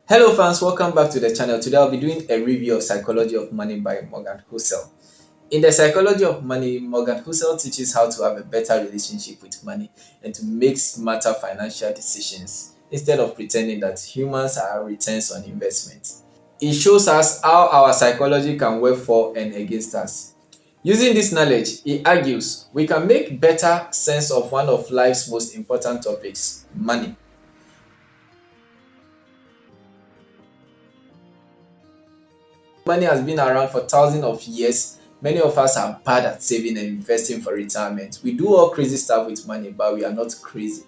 Hello fans, welcome back to the channel. Today I'll be doing a review of Psychology of Money by Morgan Housel. In the Psychology of Money, Morgan Housel teaches how to have a better relationship with money and to make smarter financial decisions instead of pretending that humans are returns on investment. It shows us how our psychology can work for and against us. Using this knowledge, he argues we can make better sense of one of life's most important topics, money. Money has been around for thousands of years. Many of us are bad at saving and investing for retirement. We do all crazy stuff with money, but we are not crazy.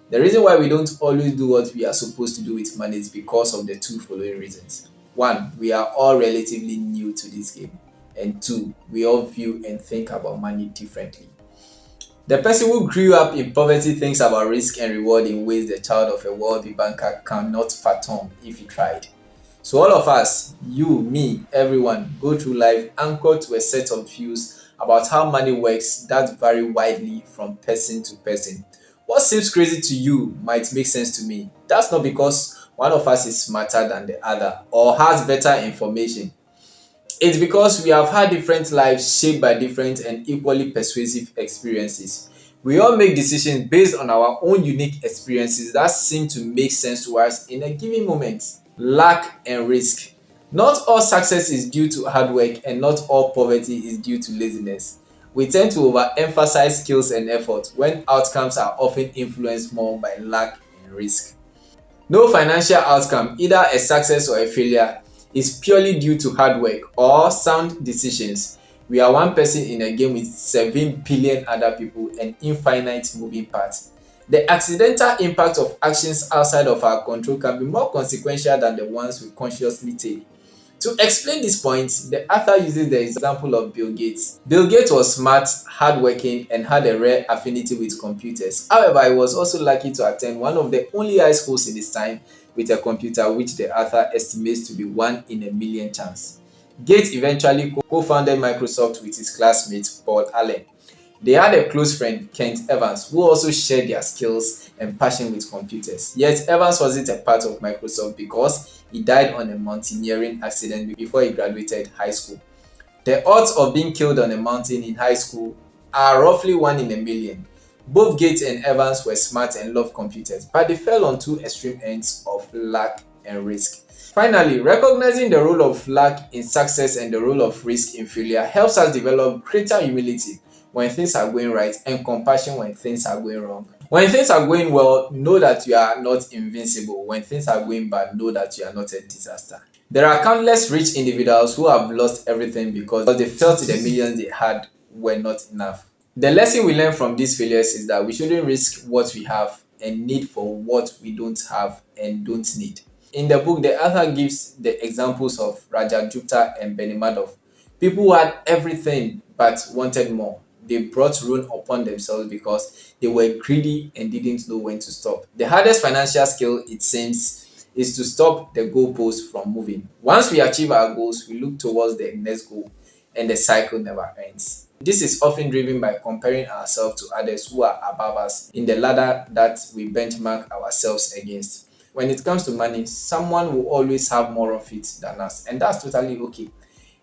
The reason why we don't always do what we are supposed to do with money is because of the two following reasons. One, we are all relatively new to this game. And two, we all view and think about money differently. The person who grew up in poverty thinks about risk and reward in ways the child of a wealthy banker cannot fathom if he tried. So all of us, you, me, everyone, go through life anchored to a set of views about how money works that vary widely from person to person. What seems crazy to you might make sense to me. That's not because one of us is smarter than the other or has better information. It's because we have had different lives shaped by different and equally persuasive experiences. We all make decisions based on our own unique experiences that seem to make sense to us in a given moment. Lack and risk. Not all success is due to hard work and not all poverty is due to laziness. We tend to overemphasize skills and effort when outcomes are often influenced more by lack and risk. No financial outcome, either a success or a failure, is purely due to hard work or sound decisions. We are one person in a game with 7 billion other people and infinite moving parts. The accidental impact of actions outside of our control can be more consequential than the ones we consciously take. To explain this point, the author uses the example of Bill Gates. Bill Gates was smart, hardworking, and had a rare affinity with computers. However, he was also lucky to attend one of the only high schools in his time with a computer, which the author estimates to be 1 in a million chance. Gates eventually co-founded Microsoft with his classmate Paul Allen. They had a close friend, Kent Evans, who also shared their skills and passion with computers. Yet Evans wasn't a part of Microsoft because he died on a mountaineering accident before he graduated high school. The odds of being killed on a mountain in high school are roughly 1 in a million. Both Gates and Evans were smart and loved computers, but they fell on two extreme ends of luck and risk. Finally, recognizing the role of luck in success and the role of risk in failure helps us develop greater humility when things are going right and compassion when things are going wrong. When things are going well, know that you are not invincible. When things are going bad, know that you are not a disaster. There are countless rich individuals who have lost everything because they felt the millions they had were not enough. The lesson we learn from these failures is that we shouldn't risk what we have and need for what we don't have and don't need. In the book, the author gives the examples of Raja Gupta and Benny Madoff, people who had everything but wanted more. They brought ruin upon themselves because they were greedy and didn't know when to stop. The hardest financial skill, it seems, is to stop the goalpost from moving. Once we achieve our goals, we look towards the next goal and the cycle never ends. This is often driven by comparing ourselves to others who are above us in the ladder that we benchmark ourselves against. When it comes to money, someone will always have more of it than us, and that's totally okay.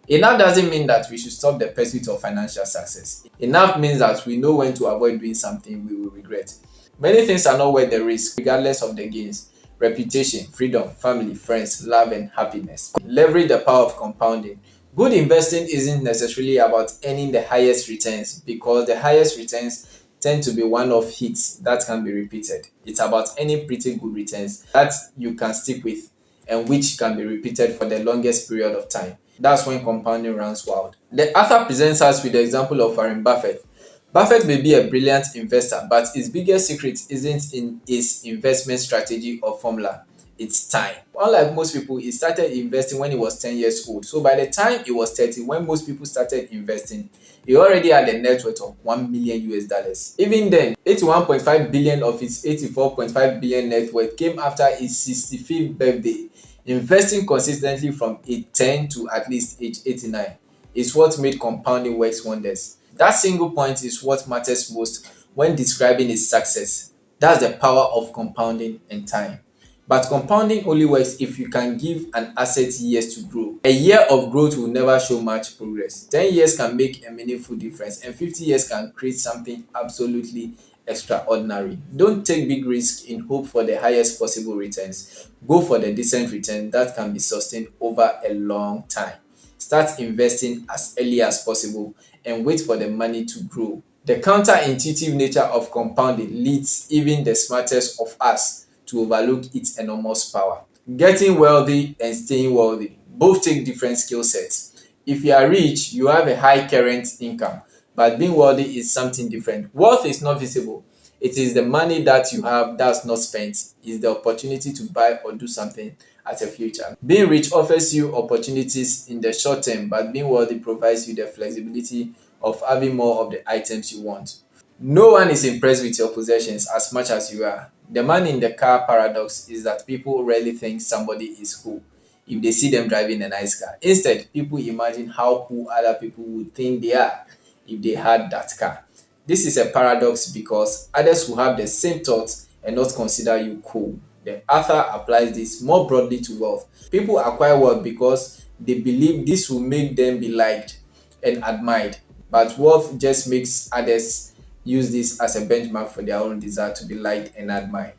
Enough doesn't mean that we should stop the pursuit of financial success. Enough means that we know when to avoid doing something we will regret. Many things are not worth the risk, regardless of the gains. Reputation, freedom, family, friends, love, and happiness. Leverage the power of compounding. Good investing isn't necessarily about earning the highest returns because the highest returns tend to be one-off hits that can be repeated. It's about earning pretty good returns that you can stick with and which can be repeated for the longest period of time. That's when compounding runs wild. The author presents us with the example of Warren Buffett. Buffett may be a brilliant investor, but his biggest secret isn't in his investment strategy or formula. It's time. Unlike most people, he started investing when he was 10 years old. So by the time he was 30, when most people started investing, he already had a net worth of 1 million US dollars. Even then, 81.5 billion of his 84.5 billion net worth came after his 65th birthday. Investing consistently from age 10 to at least age 89 is what made compounding works wonders. That single point is what matters most when describing his success. That's the power of compounding and time. But compounding only works if you can give an asset years to grow. A year of growth will never show much progress. 10 years can make a meaningful difference, and 50 years can create something absolutely extraordinary. Don't take big risks in hope for the highest possible returns. Go for the decent return that can be sustained over a long time. Start investing as early as possible and wait for the money to grow. The counterintuitive nature of compounding leads even the smartest of us to overlook its enormous power. Getting wealthy and staying wealthy both take different skill sets. If you are rich, you have a high current income, but being wealthy is something different. Wealth is not visible. It is the money that you have that's not spent, is the opportunity to buy or do something at a future. Being rich offers you opportunities in the short term, but being wealthy provides you the flexibility of having more of the items you want. No one is impressed with your possessions as much as you are. The man in the car paradox is that people rarely think somebody is cool if they see them driving a nice car. Instead, people imagine how cool other people would think they are if they had that car. This is a paradox because others will have the same thoughts and not consider you cool. The author applies this more broadly to wealth. People acquire wealth because they believe this will make them be liked and admired, but wealth just makes others use this as a benchmark for their own desire to be liked and admired.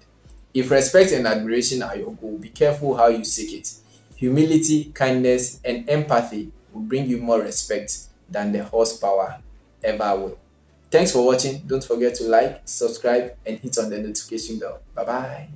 If respect and admiration are your goal, be careful how you seek it. Humility, kindness, and empathy will bring you more respect than the horsepower ever will. Thanks for watching. Don't forget to like, subscribe, and hit on the notification bell. Bye bye.